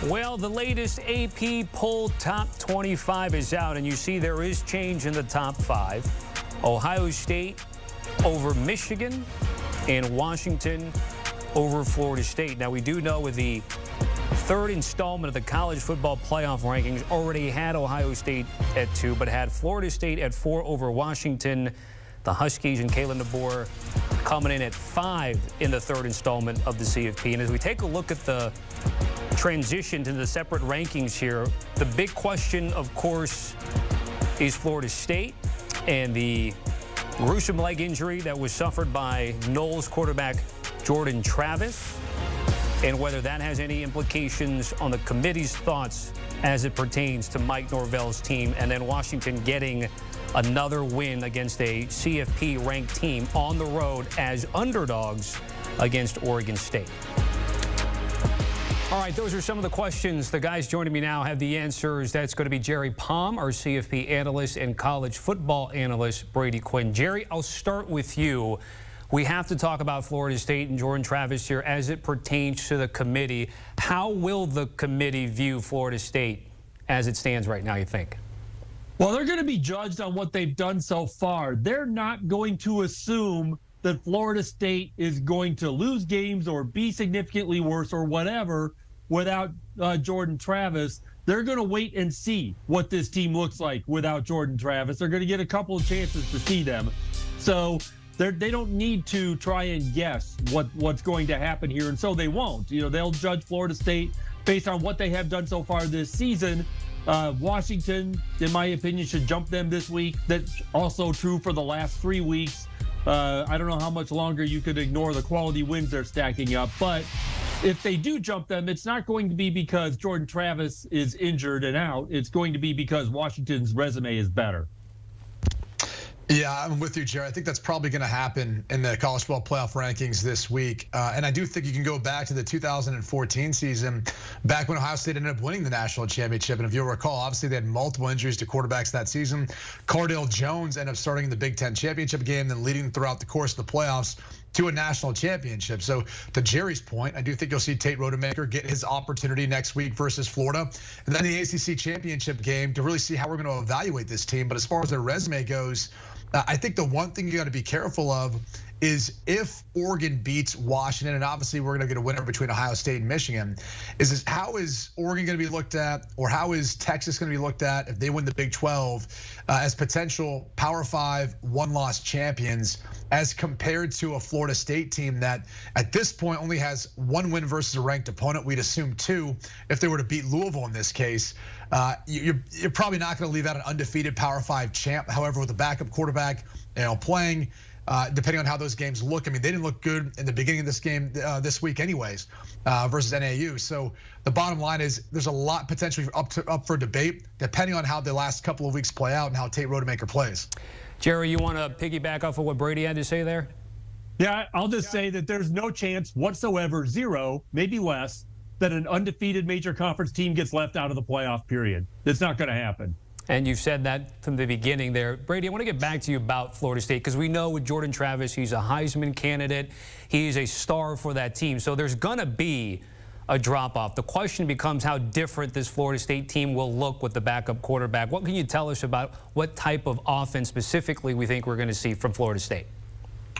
Well, the latest AP poll top 25 is out, and you see there is change in the top 5. Ohio State over Michigan and Washington over Florida State. Now, we do know with the third installment of the college football playoff rankings already had Ohio State at 2, but had Florida State at 4 over Washington. The Huskies and Kalen DeBoer coming in at 5 in the third installment of the CFP. And as we take a look at the transition to the separate rankings here, the big question, of course, is Florida State and the gruesome leg injury that was suffered by Noles quarterback Jordan Travis, and whether that has any implications on the committee's thoughts as it pertains to Mike Norvell's team, and then Washington getting another win against a CFP-ranked team on the road as underdogs against Oregon State. All right, those are some of the questions. The guys joining me now have the answers. That's going to be Jerry Palm, our CFP analyst, and college football analyst Brady Quinn. Jerry, I'll start with you. We have to talk about Florida State and Jordan Travis here as it pertains to the committee. How will the committee view Florida State as it stands right now, you think? Well, they're going to be judged on what they've done so far. They're not going to assume that Florida State is going to lose games or be significantly worse or whatever without Jordan Travis. They're going to wait and see what this team looks like without Jordan Travis. They're going to get a couple of chances to see them. So they don't need to try and guess what's going to happen here, and so they won't. You know, they'll judge Florida State based on what they have done so far this season. Washington, in my opinion, should jump them this week. That's also true for the last 3 weeks. I don't know how much longer you could ignore the quality wins they're stacking up, but if they do jump them, it's not going to be because Jordan Travis is injured and out. It's going to be because Washington's resume is better. Yeah, I'm with you, Jerry. I think that's probably going to happen in the college football playoff rankings this week. And I do think you can go back to the 2014 season, back when Ohio State ended up winning the national championship. And if you'll recall, obviously they had multiple injuries to quarterbacks that season. Cardale Jones ended up starting in the Big Ten championship game, then leading throughout the course of the playoffs to a national championship. So to Jerry's point, I do think you'll see Tate Rodemaker get his opportunity next week versus Florida. And then the ACC championship game to really see how we're going to evaluate this team. But as far as their resume goes, I think the one thing you got to be careful of is if Oregon beats Washington, and obviously we're going to get a winner between Ohio State and Michigan, is how is Oregon going to be looked at, or how is Texas going to be looked at if they win the Big 12 as potential Power 5 one-loss champions, as compared to a Florida State team that at this point only has 1 win versus a ranked opponent. We'd assume 2 if they were to beat Louisville in this case. You're probably not going to leave out an undefeated Power 5 champ. However, with a backup quarterback, playing, depending on how those games look. I mean, they didn't look good in the beginning of this game this week anyways, versus NAU. So the bottom line is there's a lot potentially up for debate, depending on how the last couple of weeks play out and how Tate Rodemaker plays. Jerry, you want to piggyback off of what Brady had to say there? Yeah, I'll just say that there's no chance whatsoever, 0, maybe less, that an undefeated major conference team gets left out of the playoff period. It's not going to happen. And you've said that from the beginning there. Brady, I want to get back to you about Florida State, because we know with Jordan Travis, he's a Heisman candidate. He's a star for that team. So there's going to be a drop-off. The question becomes how different this Florida State team will look with the backup quarterback. What can you tell us about what type of offense specifically we think we're going to see from Florida State?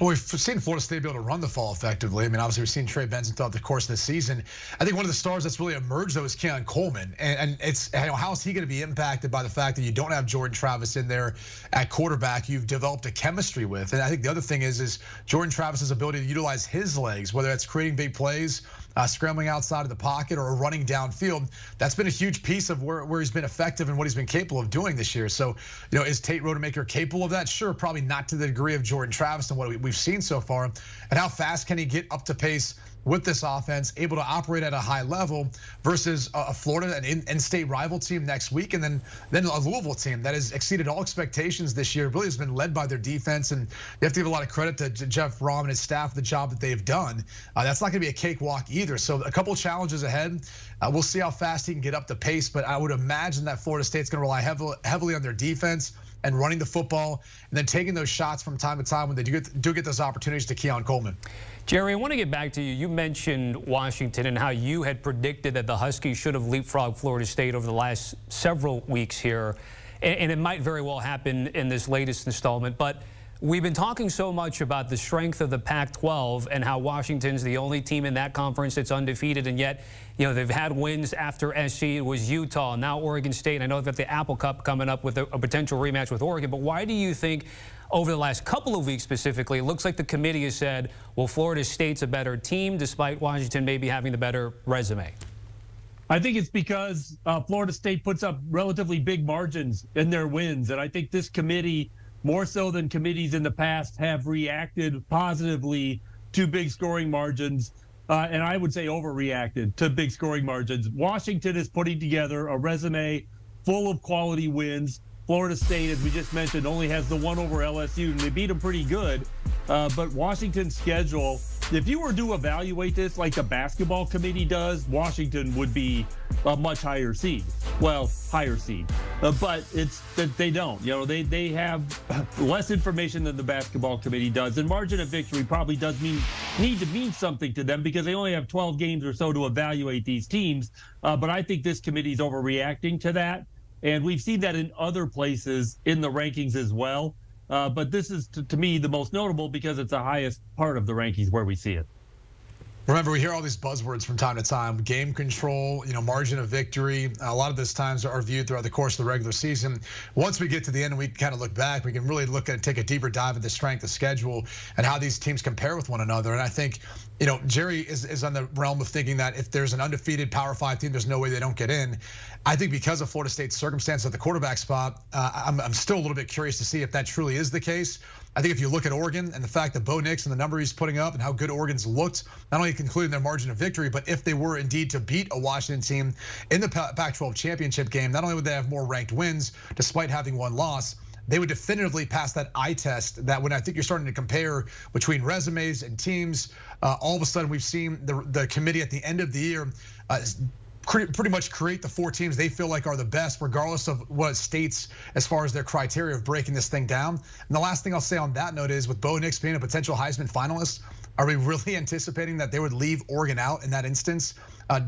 Well, we've seen Florida State be able to run the ball effectively. I mean, obviously, we've seen Trey Benson throughout the course of the season. I think one of the stars that's really emerged, though, is Keon Coleman. And it's, how is he going to be impacted by the fact that you don't have Jordan Travis in there at quarterback you've developed a chemistry with? And I think the other thing is Jordan Travis's ability to utilize his legs, whether it's creating big plays, scrambling outside of the pocket, or running downfield. That's been a huge piece of where he's been effective and what he's been capable of doing this year. So, is Tate Rodemaker capable of that? Sure, probably not to the degree of Jordan Travis and what we've seen so far. And how fast can he get up to pace with this offense, able to operate at a high level versus a Florida, an in-state rival team next week, and then a Louisville team that has exceeded all expectations this year. It really has been led by their defense, and you have to give a lot of credit to Jeff Brom and his staff, the job that they've done. That's not going to be a cakewalk either. So a couple challenges ahead. We'll see how fast he can get up the pace, but I would imagine that Florida State's going to rely heavily on their defense and running the football, and then taking those shots from time to time when they do get those opportunities to Keon Coleman. Jerry, I want to get back to you. You mentioned Washington and how you had predicted that the Huskies should have leapfrogged Florida State over the last several weeks here, and it might very well happen in this latest installment. But we've been talking so much about the strength of the Pac-12 and how Washington's the only team in that conference that's undefeated, and yet, you know, they've had wins after SC. It was Utah, now Oregon State. I know they've got the Apple Cup coming up with a potential rematch with Oregon, but why do you think over the last couple of weeks specifically, it looks like the committee has said, well, Florida State's a better team despite Washington maybe having the better resume? I think it's because Florida State puts up relatively big margins in their wins, and I think this committee, more so than committees in the past, have reacted positively to big scoring margins, and I would say overreacted to big scoring margins. Washington is putting together a resume full of quality wins. Florida State, as we just mentioned, only has the one over LSU, and they beat them pretty good. But Washington's schedule, if you were to evaluate this like the basketball committee does, Washington would be a much higher seed. Well, higher seed. But it's that they don't. You know, they have less information than the basketball committee does. And margin of victory probably does need to mean something to them because they only have 12 games or so to evaluate these teams. But I think this committee is overreacting to that. And we've seen that in other places in the rankings as well. But this is, to me, the most notable because it's the highest part of the rankings where we see it. Remember, we hear all these buzzwords from time to time: game control, you know, margin of victory. A lot of those times are viewed throughout the course of the regular season. Once we get to the end and we kind of look back, we can really look at take a deeper dive at the strength of schedule and how these teams compare with one another. And I think, you know, Jerry is on the realm of thinking that if there's an undefeated Power 5 team, there's no way they don't get in. I think because of Florida State's circumstance at the quarterback spot, I'm still a little bit curious to see if that truly is the case. I think if you look at Oregon and the fact that Bo Nix and the number he's putting up and how good Oregon's looked, not only concluding their margin of victory, but if they were indeed to beat a Washington team in the Pac-12 championship game, not only would they have more ranked wins despite having one loss, they would definitively pass that eye test that when I think you're starting to compare between resumes and teams, all of a sudden we've seen the committee at the end of the year pretty much create the 4 teams they feel like are the best, regardless of what it states as far as their criteria of breaking this thing down. And the last thing I'll say on that note is, with Bo Nix being a potential Heisman finalist, are we really anticipating that they would leave Oregon out in that instance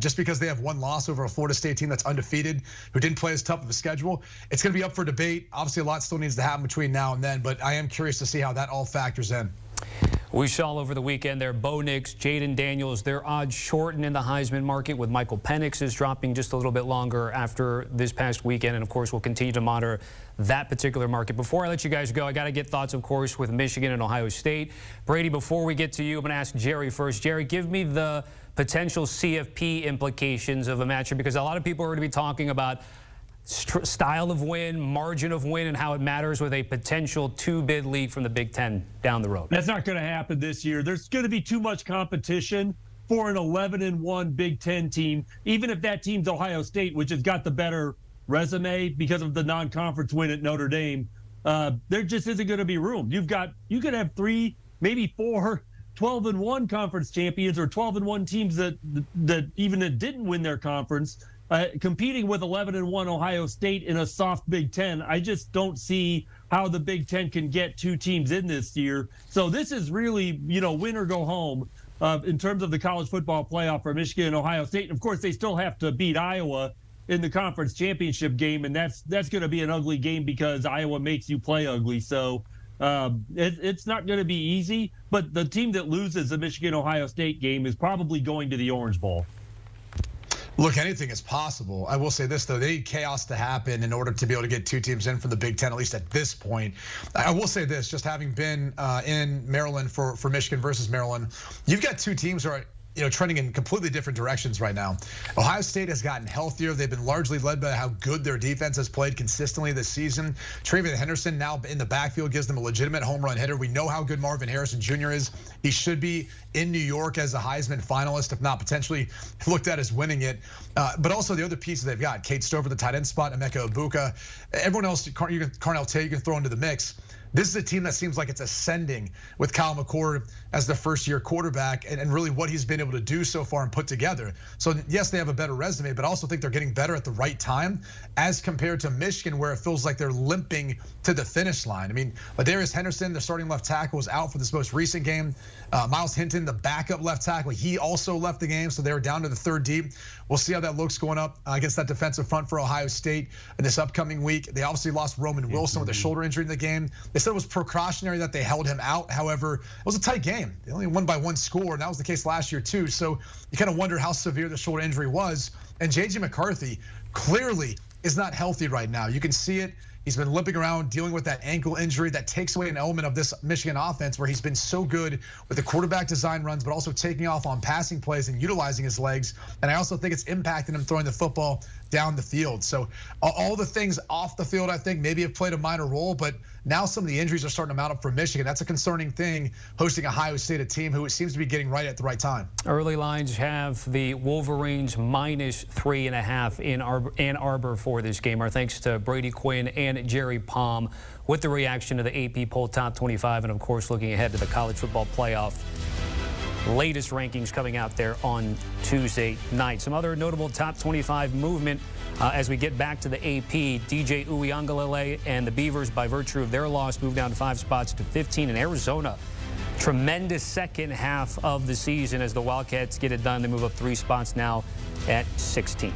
just because they have one loss over a Florida State team that's undefeated, who didn't play as tough of a schedule? It's going to be up for debate. Obviously, a lot still needs to happen between now and then, but I am curious to see how that all factors in. We saw over the weekend there, Bo Nix, Jaden Daniels, their odds shorten in the Heisman market, with Michael Penix's dropping just a little bit longer after this past weekend. And of course, we'll continue to monitor that particular market. Before I let you guys go, I got to get thoughts, of course, with Michigan and Ohio State. Brady, before we get to you, I'm going to ask Jerry first. Jerry, give me the potential CFP implications of a matchup, because a lot of people are going to be talking about style of win, margin of win, and how it matters with a potential 2-bid league from the Big Ten down the road. That's not going to happen this year. There's going to be too much competition for an 11-1 Big Ten team, even if that team's Ohio State, which has got the better resume because of the non-conference win at Notre Dame. There just isn't going to be room. You could have 3, maybe 4 12-1 conference champions, or 12-1 teams that even didn't win their conference, competing with 11-1 Ohio State in a soft Big Ten. I just don't see how the Big Ten can get 2 teams in this year. So this is really, you know, win or go home in terms of the college football playoff for Michigan and Ohio State. And of course, they still have to beat Iowa in the conference championship game, and that's going to be an ugly game because Iowa makes you play ugly. So it's not going to be easy. But the team that loses the Michigan-Ohio State game is probably going to the Orange Bowl. Look, anything is possible. I will say this, though. They need chaos to happen in order to be able to get 2 teams in from the Big Ten, at least at this point. I will say this, just having been in Maryland for Michigan versus Maryland, you've got 2 teams who are, you know, trending in completely different directions right now. Ohio State has gotten healthier. They've been largely led by how good their defense has played consistently this season. Travion Henderson now in the backfield gives them a legitimate home run hitter. We know how good Marvin Harrison Jr. is. He should be in New York as a Heisman finalist, if not potentially looked at as winning it. But also the other pieces they've got: Kate Stover, the tight end spot, Emeka Ibuka. Everyone else, Carnell Tate, you can throw into the mix. this is a team that seems like it's ascending with Kyle McCord as the first-year quarterback and really what he's been able to do so far and put together. So yes, they have a better resume, but I also think they're getting better at the right time as compared to Michigan, where it feels like they're limping to the finish line. I mean, Ladarius Henderson, the starting left tackle, was out for this most recent game. Miles Hinton, the backup left tackle, he also left the game, so they were down to the third deep. We'll see how that looks going up against that defensive front for Ohio State in this upcoming week. They obviously lost Roman Wilson with a shoulder injury in the game. They said it was precautionary that they held him out. However, it was a tight game. They only won by 1 score, and that was the case last year too. So you kind of wonder how severe the shoulder injury was. And J.J. McCarthy clearly is not healthy right now. You can see it. He's been limping around, dealing with that ankle injury that takes away an element of this Michigan offense where he's been so good with the quarterback design runs, but also taking off on passing plays and utilizing his legs. And I also think it's impacting him throwing the football down the field. So all the things off the field, I think, maybe have played a minor role, but now some of the injuries are starting to mount up for Michigan. That's a concerning thing, hosting Ohio State, a team who it seems to be getting right at the right time. Early lines have the Wolverines -3.5 in Ann Arbor for this game. Our thanks to Brady Quinn and Jerry Palm with the reaction to the AP poll top 25, and of course looking ahead to the college football playoff. Latest rankings coming out there on Tuesday night. Some other notable top 25 movement as we get back to the AP. DJ Uiagalelei and the Beavers, by virtue of their loss, moved down 5 spots to 15. In Arizona, tremendous second half of the season as the Wildcats get it done. They move up 3 spots now at 16.